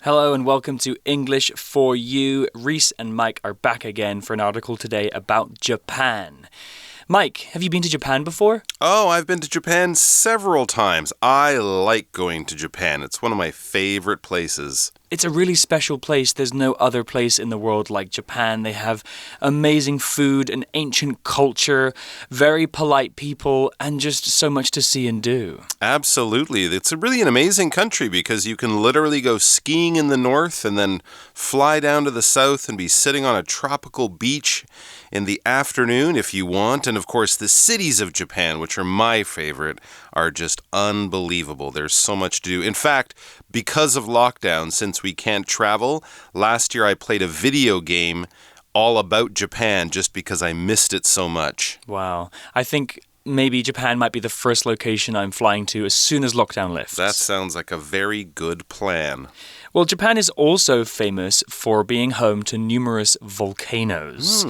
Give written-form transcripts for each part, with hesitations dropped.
Hello and welcome to English for You. Reese and Mike are back again for an article today about Japan. Mike, have you been to Japan before? Oh, I've been to Japan several times. I like going to Japan. It's one of my favorite places. It's a really special place. There's no other place in the world like Japan. They have amazing food, an ancient culture, very polite people, and just so much to see and do. Absolutely. It's really an amazing country because you can literally go skiing in the north and then fly down to the south and be sitting on a tropical beach in the afternoon if you want. And of course, the cities of Japan, which are my favorite, are just unbelievable. There's so much to do. In fact, because of lockdown, since we can't travel, last year I played a video game all about Japan just because I missed it so much. Wow. I think maybe Japan might be the first location I'm flying to as soon as lockdown lifts. That sounds like a very good plan. Well, Japan is also famous for being home to numerous volcanoes.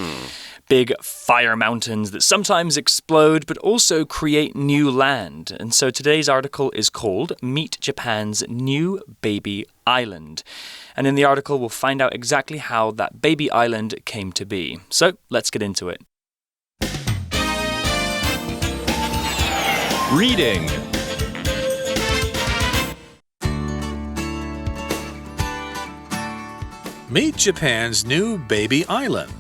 Big fire mountains that sometimes explode but also create new land. And so today's article is called Meet Japan's New Baby Island. And in the article, we'll find out exactly how that baby island came to be. So let's get into it. Reading. Meet Japan's new baby island.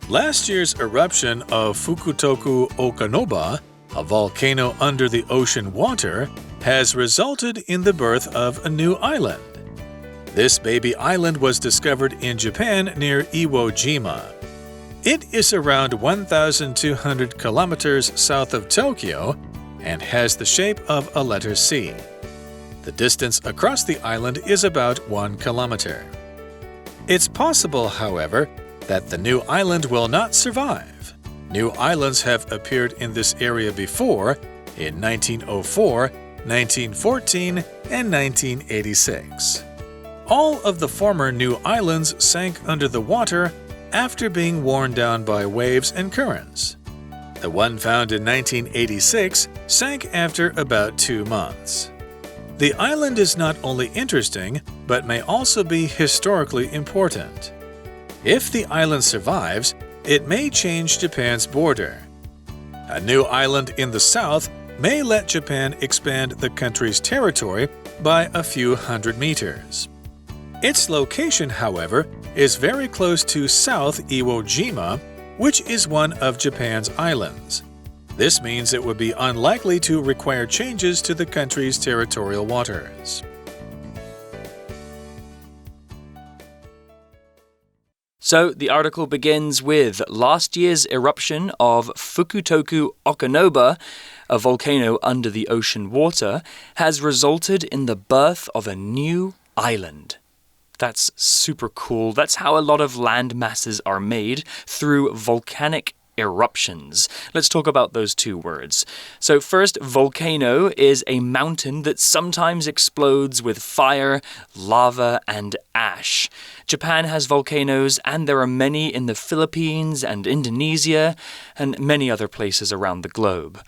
Last year's eruption of Fukutoku Okanoba, a volcano under the ocean water, has resulted in the birth of a new island. This baby island was discovered in Japan near Iwo Jima. It is around 1,200 kilometers south of Tokyo and has the shape of a letter C. The distance across the island is about 1 kilometer. It's possible, however, that the new island will not survive. New islands have appeared in this area before in 1904, 1914, and 1986. All of the former new islands sank under the water after being worn down by waves and currents. The one found in 1986 sank after about 2 months. The island is not only interesting, but may also be historically important. If the island survives, it may change Japan's border. A new island in the south may let Japan expand the country's territory by a few hundred meters. Its location, however, is very close to South Iwo Jima, which is one of Japan's islands. This means it would be unlikely to require changes to the country's territorial waters. So the article begins with last year's eruption of Fukutoku Okanoba, a volcano under the ocean water, has resulted in the birth of a new island. That's super cool. That's how a lot of land masses are made, through volcanic eruptions. Let's talk about those two words. So first, volcano is a mountain that sometimes explodes with fire, lava, and ash. Japan has volcanoes, and there are many in the Philippines and Indonesia, and many other places around the globe.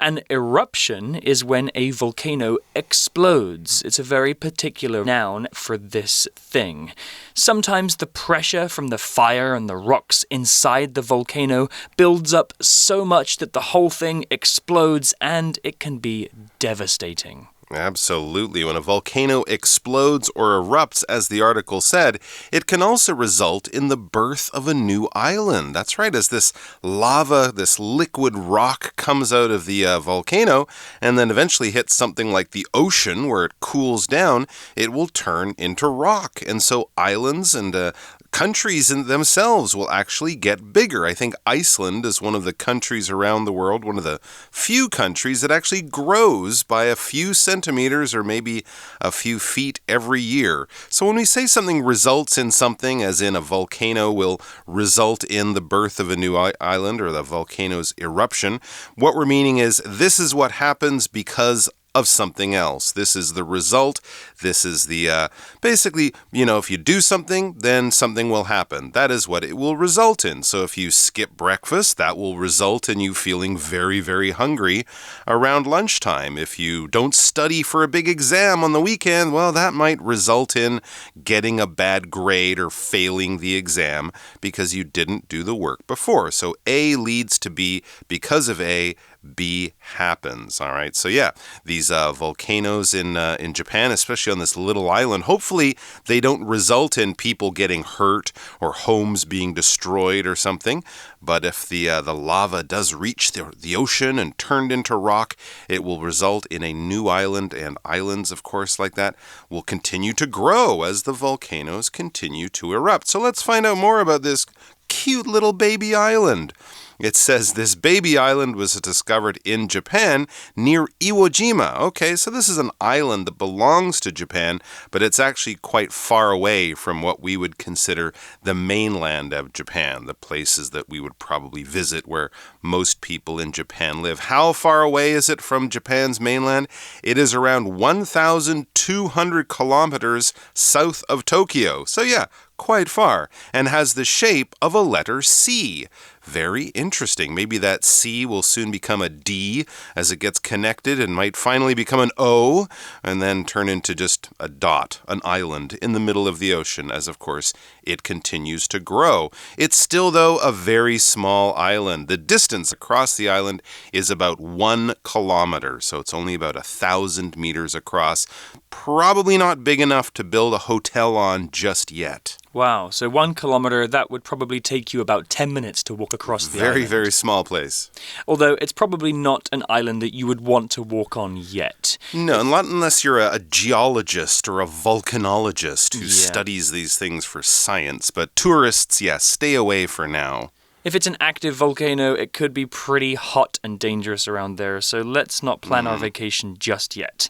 An eruption is when a volcano explodes. It's a very particular noun for this thing. Sometimes the pressure from the fire and the rocks inside the volcano builds up so much that the whole thing explodes, and it can be devastating. Absolutely. When a volcano explodes or erupts, as the article said, it can also result in the birth of a new island. That's right. As this lava, this liquid rock comes out of the volcano and then eventually hits something like the ocean where it cools down, it will turn into rock. And so islands and countries in themselves will actually get bigger. I think Iceland is one of the countries around the world, one of the few countries that actually grows by a few centimeters or maybe a few feet every year. So when we say something results in something, as in a volcano will result in the birth of a new island or the volcano's eruption, what we're meaning is this is what happens because of something else. This is the result. This is the, basically, if you do something, then something will happen. That is what it will result in. So if you skip breakfast, that will result in you feeling very, very hungry around lunchtime. If you don't study for a big exam on the weekend, well, that might result in getting a bad grade or failing the exam because you didn't do the work before. So A leads to B. Because of A, B happens. All right. So yeah, these volcanoes in Japan, especially on this little island, hopefully they don't result in people getting hurt or homes being destroyed or something. But if the lava does reach the ocean and turned into rock, it will result in a new island, and islands, of course, like that will continue to grow as the volcanoes continue to erupt. So let's find out more about this cute little baby island. It says this baby island was discovered in Japan near Iwo Jima. Okay, so this is an island that belongs to Japan, but it's actually quite far away from what we would consider the mainland of Japan, the places that we would probably visit where most people in Japan live. How far away is it from Japan's mainland? It is around 1,200 kilometers south of Tokyo. So yeah, quite far, and has the shape of a letter C. Very interesting. Maybe that C will soon become a D as it gets connected and might finally become an O and then turn into just a dot, an island in the middle of the ocean as, of course, it continues to grow. It's still, though, a very small island. The distance across the island is about 1 kilometer, so it's only about 1,000 meters across. Probably not big enough to build a hotel on just yet. Wow, so 1 kilometer, that would probably take you about 10 minutes to walk across the island. Very, very small place. Although it's probably not an island that you would want to walk on yet. No, not unless you're a geologist or a volcanologist who studies these things for science. But tourists, yes, stay away for now. If it's an active volcano, it could be pretty hot and dangerous around there, so let's not plan our vacation just yet.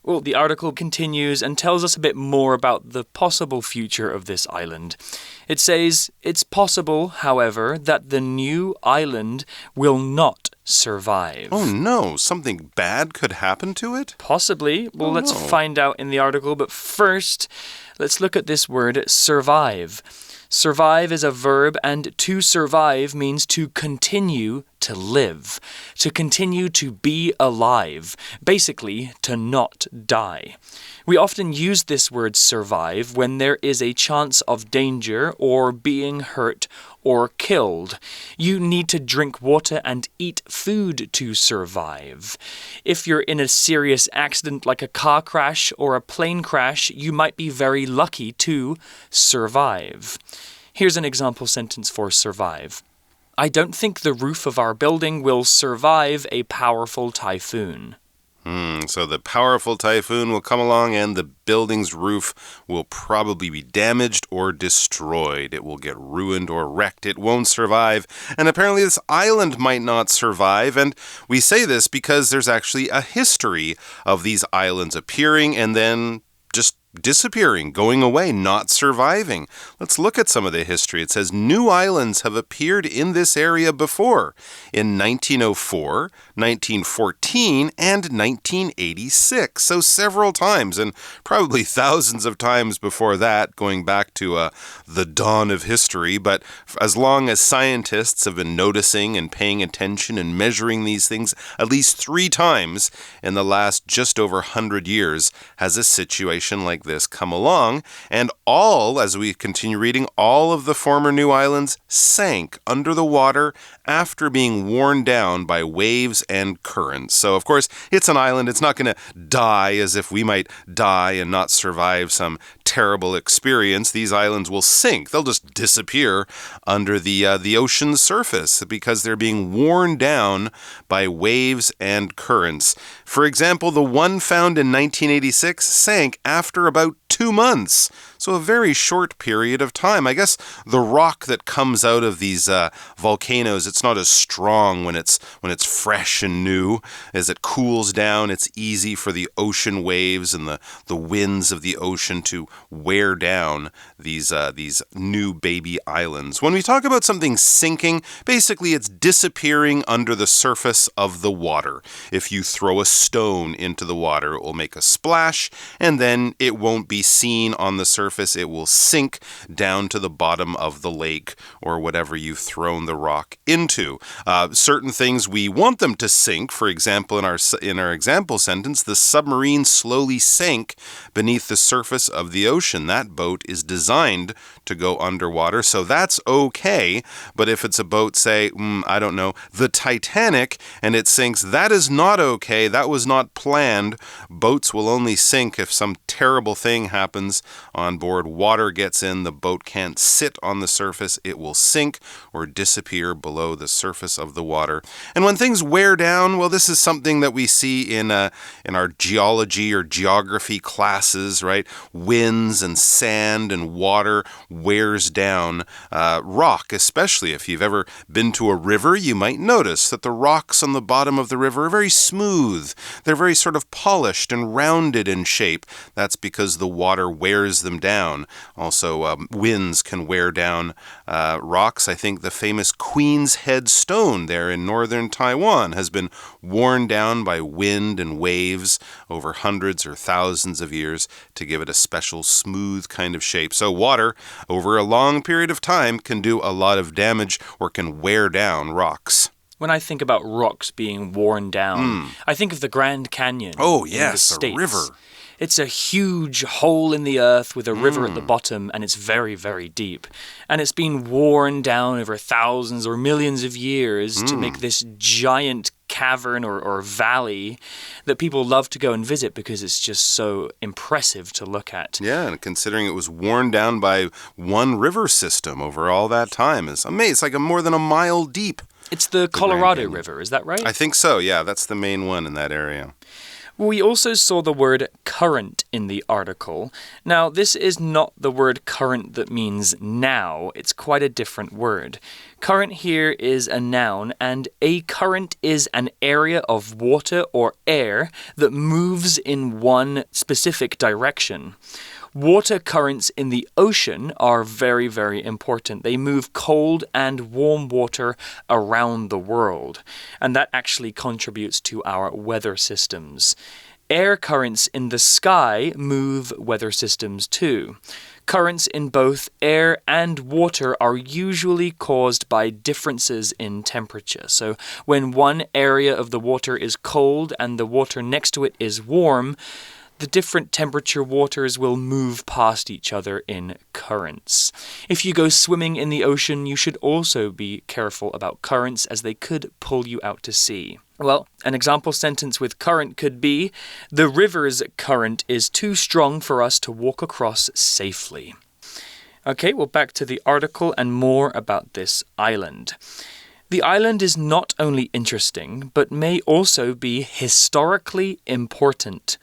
Well, the article continues and tells us a bit more about the possible future of this island. It says, it's possible, however, that the new island will not survive. Oh no, something bad could happen to it? Possibly. Well, let's find out in the article, but first, let's look at this word, survive. Survive is a verb, and to survive means to continue to live, to continue to be alive, basically to not die. We often use this word survive when there is a chance of danger or being hurt or killed. You need to drink water and eat food to survive. If you're in a serious accident like a car crash or a plane crash, you might be very lucky to survive. Here's an example sentence for survive. I don't think the roof of our building will survive a powerful typhoon. So the powerful typhoon will come along and the building's roof will probably be damaged or destroyed. It will get ruined or wrecked. It won't survive. And apparently this island might not survive. And we say this because there's actually a history of these islands appearing and then just disappearing, going away, not surviving. Let's look at some of the history. It says new islands have appeared in this area before in 1904, 1914, and 1986. So several times, and probably thousands of times before that, going back to the dawn of history. But as long as scientists have been noticing and paying attention and measuring these things, at least 3 times in the last just over 100 years has a situation like this come along, and all, as we continue reading, all of the former new islands sank under the water after being worn down by waves and currents. So, of course, it's an island. It's not going to die as if we might die and not survive some terrible experience. These islands will sink. They'll just disappear under the ocean's surface because they're being worn down by waves and currents. For example, the one found in 1986 sank after about 2 months. So a very short period of time. I guess the rock that comes out of these volcanoes, it's not as strong when it's fresh and new. As it cools down, it's easy for the ocean waves and the winds of the ocean to wear down these new baby islands. When we talk about something sinking, basically it's disappearing under the surface of the water. If you throw a stone into the water, it will make a splash, and then it won't be seen on the surface. It will sink down to the bottom of the lake or whatever you've thrown the rock into. Certain things we want them to sink. For example, in our example sentence, the submarine slowly sank beneath the surface of the ocean. That boat is designed to go underwater, so that's okay. But if it's a boat, say, I don't know, the Titanic, and it sinks, that is not okay. That was not planned. Boats will only sink if some terrible thing happens on board. Water gets in, the boat can't sit on the surface. It will sink or disappear below the surface of the water. And when things wear down, well, this is something that we see in our geology or geography classes, right? Winds and sand and water wears down rock, especially if you've ever been to a river. You might notice that the rocks on the bottom of the river are very smooth. They're very sort of polished and rounded in shape. That's because the water wears them down. Also, winds can wear down rocks. I think the famous Queen's Head stone there in northern Taiwan has been worn down by wind and waves over hundreds or thousands of years to give it a special smooth kind of shape. So water, over a long period of time, can do a lot of damage or can wear down rocks. When I think about rocks being worn down, I think of the Grand Canyon. Oh, in yes, the a States. river. It's a huge hole in the earth with a river at the bottom, and it's very, very deep. And it's been worn down over thousands or millions of years to make this giant cavern or valley that people love to go and visit because it's just so impressive to look at. Yeah, and considering it was worn down by one river system over all that time, is amazing. It's like more than a mile deep. It's the Colorado River, is that right? I think so, yeah. That's the main one in that area. We also saw the word current in the article. Now, this is not the word current that means now. It's quite a different word. Current here is a noun, and a current is an area of water or air that moves in one specific direction. Water currents in the ocean are very, very important. They move cold and warm water around the world, and that actually contributes to our weather systems. Air currents in the sky move weather systems too. Currents in both air and water are usually caused by differences in temperature. So when one area of the water is cold and the water next to it is warm, the different temperature waters will move past each other in currents. If you go swimming in the ocean, you should also be careful about currents as they could pull you out to sea. Well, an example sentence with current could be, the river's current is too strong for us to walk across safely. Okay, well, back to the article and more about this island. The island is not only interesting, but may also be historically important.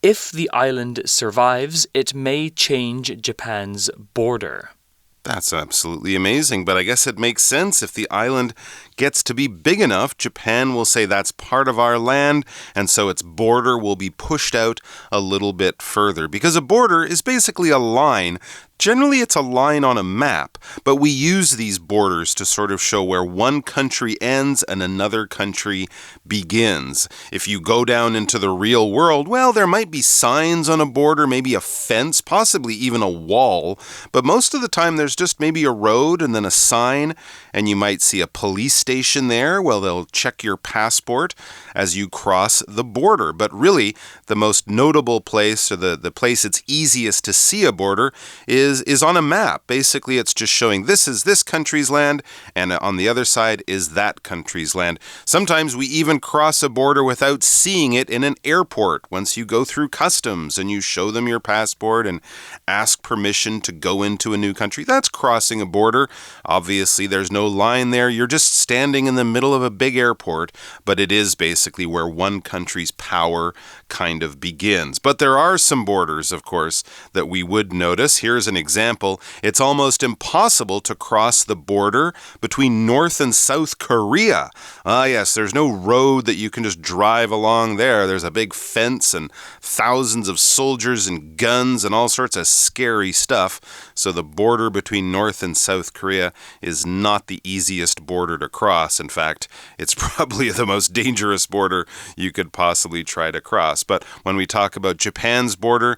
If the island survives, it may change Japan's border. That's absolutely amazing, but I guess it makes sense. If the island gets to be big enough, Japan will say that's part of our land, and so its border will be pushed out a little bit further. Because a border is basically a line. Generally, it's a line on a map, but we use these borders to sort of show where one country ends and another country begins. If you go down into the real world, well, there might be signs on a border, maybe a fence, possibly even a wall, but most of the time there's just maybe a road and then a sign, and you might see a police station there. Well, they'll check your passport as you cross the border. But really, the most notable place, or the place it's easiest to see a border, is is on a map. Basically, it's just showing this is this country's land, and on the other side is that country's land. Sometimes we even cross a border without seeing it in an airport. Once you go through customs and you show them your passport and ask permission to go into a new country, that's crossing a border. Obviously, there's no line there. You're just standing in the middle of a big airport, but it is basically where one country's power kind of begins. But there are some borders, of course, that we would notice. Here's an example. It's almost impossible to cross the border between North and South Korea. Yes, there's no road that you can just drive along there. There's a big fence and thousands of soldiers and guns and all sorts of scary stuff. So the border between North and South Korea is not the easiest border to cross. In fact, it's probably the most dangerous border you could possibly try to cross. But when we talk about Japan's border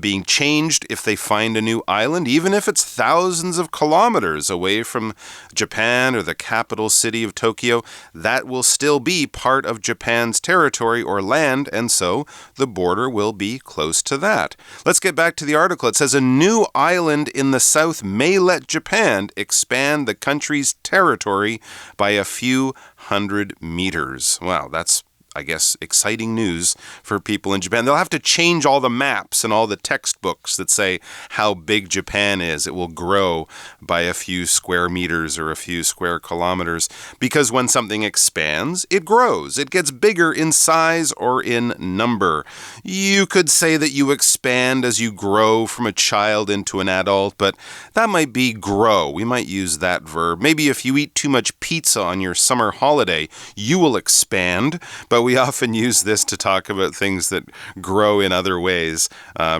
being changed if they find a new island, even if it's thousands of kilometers away from Japan or the capital city of Tokyo, that will still be part of Japan's territory or land, and so the border will be close to that. Let's get back to the article. It says a new island in the south may let Japan expand the country's territory by a few hundred meters. Wow, that's I guess, exciting news for people in Japan. They'll have to change all the maps and all the textbooks that say how big Japan is. It will grow by a few square meters or a few square kilometers because when something expands, it grows. It gets bigger in size or in number. You could say that you expand as you grow from a child into an adult, but that might be grow. We might use that verb. Maybe if you eat too much pizza on your summer holiday, you will expand, but we often use this to talk about things that grow in other ways.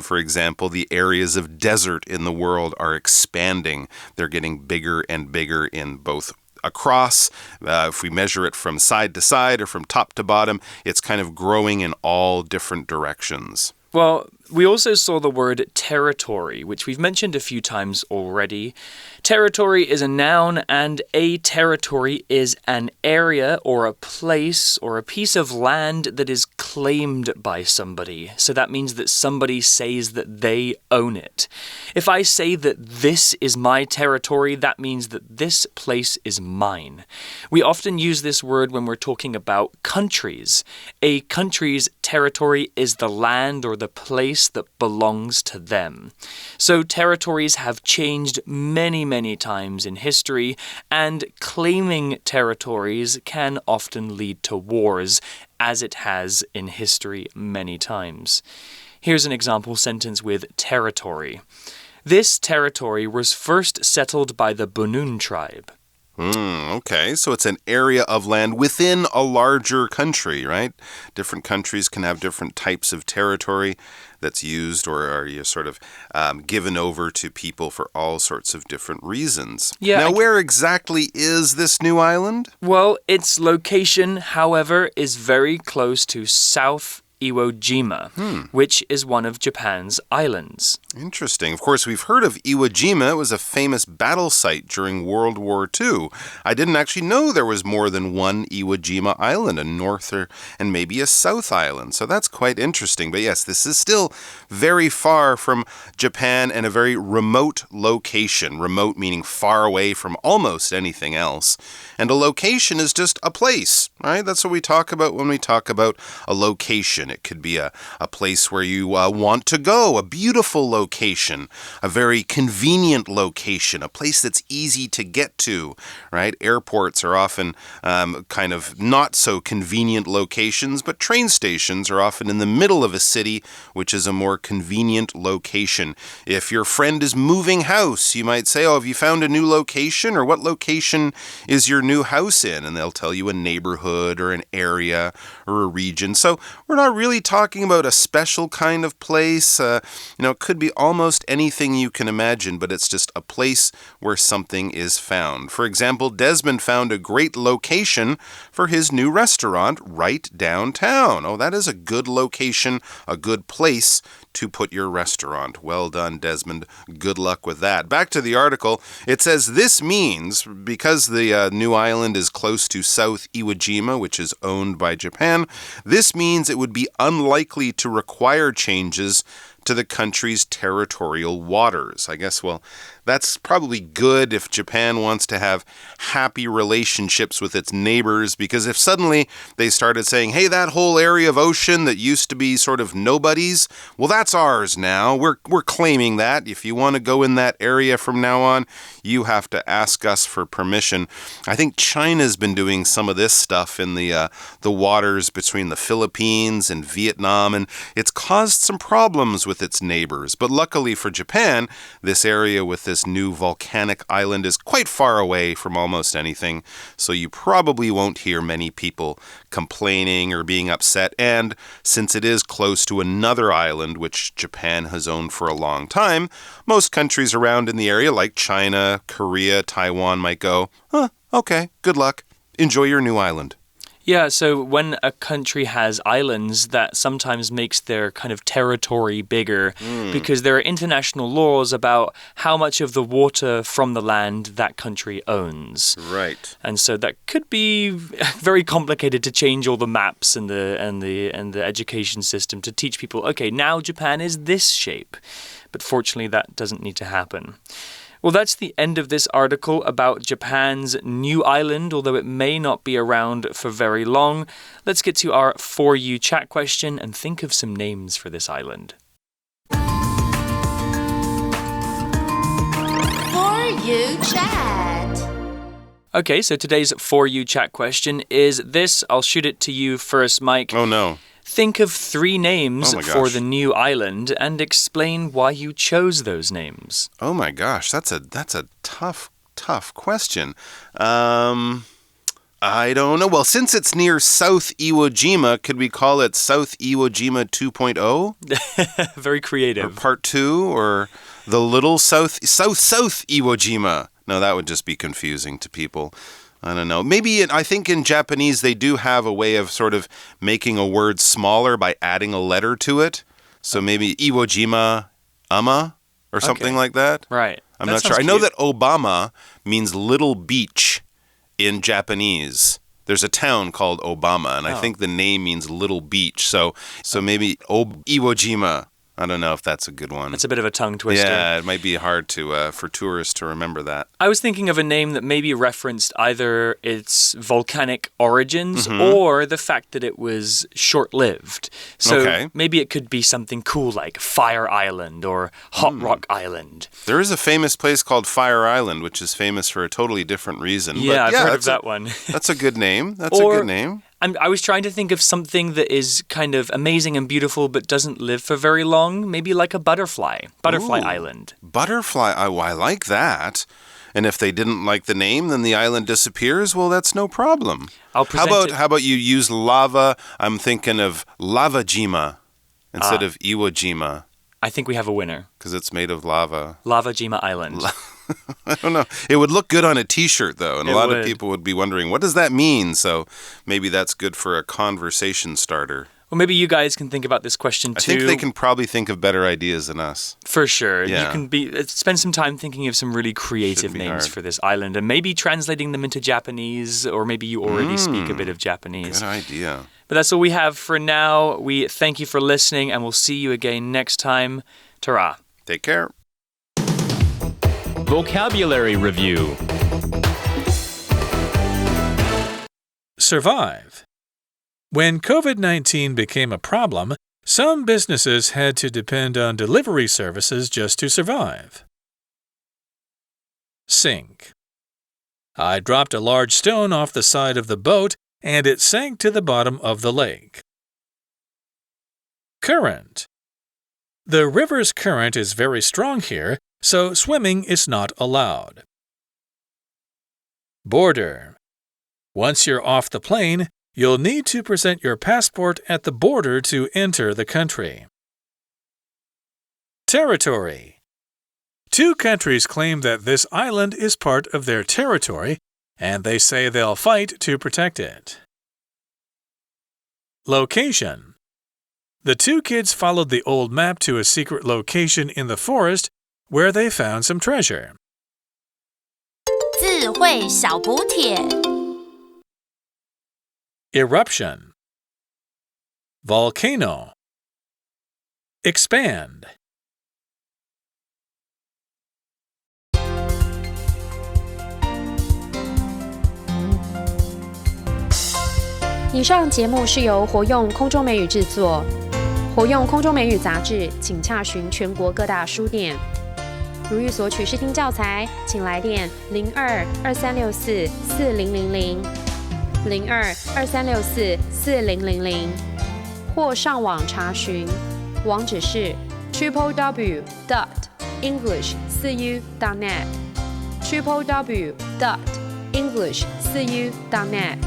For example, the areas of desert in the world are expanding. They're getting bigger and bigger in both across. If we measure it from side to side or from top to bottom, it's kind of growing in all different directions. Well, we also saw the word territory, which we've mentioned a few times already. Territory is a noun, and a territory is an area or a place or a piece of land that is claimed by somebody. So that means that somebody says that they own it. If I say that this is my territory, that means that this place is mine. We often use this word when we're talking about countries. A country's territory is the land or the place that belongs to them. So territories have changed many times in history, and claiming territories can often lead to wars, as it has in history many times. Here's an example sentence with territory. This territory was first settled by the Bunun tribe. Okay, so it's an area of land within a larger country, right? Different countries can have different types of territory that's used or are you sort of given over to people for all sorts of different reasons. Yeah, now, where exactly is this new island? Well, its location, however, is very close to South Iwo Jima, which is one of Japan's islands. Interesting. Of course, we've heard of Iwo Jima. It was a famous battle site during World War II. I didn't actually know there was more than one Iwo Jima island, a north and maybe a south island. So that's quite interesting. But yes, this is still very far from Japan and a very remote location. Remote meaning far away from almost anything else. And a location is just a place, right? That's what we talk about when we talk about a location. It could be a place where you want to go, a beautiful location, a very convenient location, a place that's easy to get to, right? Airports are often kind of not so convenient locations, but train stations are often in the middle of a city, which is a more convenient location. If your friend is moving house, you might say, oh, have you found a new location? Or what location is your new house in? And they'll tell you a neighborhood or an area or a region. So we're not really talking about a special kind of place. It could be almost anything you can imagine, but it's just a place where something is found. For example, Desmond found a great location for his new restaurant right downtown. Oh, that is a good location, a good place to put your restaurant. Well done, Desmond. Good luck with that. Back to the article. It says this means, because the new island is close to South Iwo Jima, which is owned by Japan, this means it would be unlikely to require changes to the country's territorial waters. I guess, well, that's probably good if Japan wants to have happy relationships with its neighbors, because if suddenly they started saying, hey, that whole area of ocean that used to be sort of nobody's, well, that's ours now. We're claiming that. If you want to go in that area from now on, you have to ask us for permission. I think China's been doing some of this stuff in the waters between the Philippines and Vietnam, and it's caused some problems with its neighbors. But luckily for Japan, this area with this new volcanic island is quite far away from almost anything, so you probably won't hear many people complaining or being upset. And since it is close to another island, which Japan has owned for a long time, most countries around in the area, like China, Korea, Taiwan, might go, okay, good luck. Enjoy your new island. Yeah, so when a country has islands, that sometimes makes their kind of territory bigger because there are international laws about how much of the water from the land that country owns. Right. And so that could be very complicated to change all the maps and the education system to teach people, okay, now Japan is this shape. But fortunately, that doesn't need to happen. Well, that's the end of this article about Japan's new island, although it may not be around for very long. Let's get to our For You chat question and think of some names for this island. For You chat. Okay, so today's For You chat question is this. I'll shoot it to you first, Mike. Oh, no. Think of 3 names for gosh. the new island and explain why you chose those names. Oh my gosh, that's a tough question. I don't know. Well, since it's near South Iwo Jima, could we call it South Iwo Jima 2.0? Very creative. Or Part 2, or the little South Iwo Jima? No, that would just be confusing to people. I don't know. Maybe I think in Japanese they do have a way of sort of making a word smaller by adding a letter to it. So maybe Iwo Jima Ama or something like that. Right. I'm not sure. I know that Obama means little beach in Japanese. There's a town called Obama, and I think the name means little beach. So maybe Iwo Jima. I don't know if that's a good one. It's a bit of a tongue twister. Yeah, it might be hard for tourists to remember that. I was thinking of a name that maybe referenced either its volcanic origins or the fact that it was short-lived. So maybe it could be something cool like Fire Island or Hot Rock Island. There is a famous place called Fire Island, which is famous for a totally different reason. Yeah, I've heard of that one. That's a good name. That's a good name. I was trying to think of something that is kind of amazing and beautiful but doesn't live for very long. Maybe like a butterfly. Butterfly Island. Butterfly. I like that. And if they didn't like the name, then the island disappears. Well, that's no problem. How about you use lava? I'm thinking of Lava Jima instead of Iwo Jima. I think we have a winner. Because it's made of lava. Lava Jima Island. I don't know. It would look good on a t-shirt, though, and a lot of people would be wondering, what does that mean? So maybe that's good for a conversation starter. Well, maybe you guys can think about this question, too. I think they can probably think of better ideas than us. For sure. Yeah. You can spend some time thinking of some really creative names for this island and maybe translating them into Japanese, or maybe you already speak a bit of Japanese. Good idea. But that's all we have for now. We thank you for listening, and we'll see you again next time. Ta-ra. Take care. Vocabulary Review. Survive. When COVID-19 became a problem, some businesses had to depend on delivery services just to survive. Sink. I dropped a large stone off the side of the boat and it sank to the bottom of the lake. Current. The river's current is very strong here, so swimming is not allowed. Border. Once you're off the plane, you'll need to present your passport at the border to enter the country. Territory. 2 countries claim that this island is part of their territory, and they say they'll fight to protect it. Location. The 2 kids followed the old map to a secret location in the forest where they found some treasure. 智慧小补帖 Eruption. Volcano. Expand. 以上节目是由活用空中美语制作，活用空中美语杂志，请洽询全国各大书店。如欲索取试听教材，请来电02-2364-4000，02-2364-4000，或上网查询，网址是 www.english4u.net www.english4u.net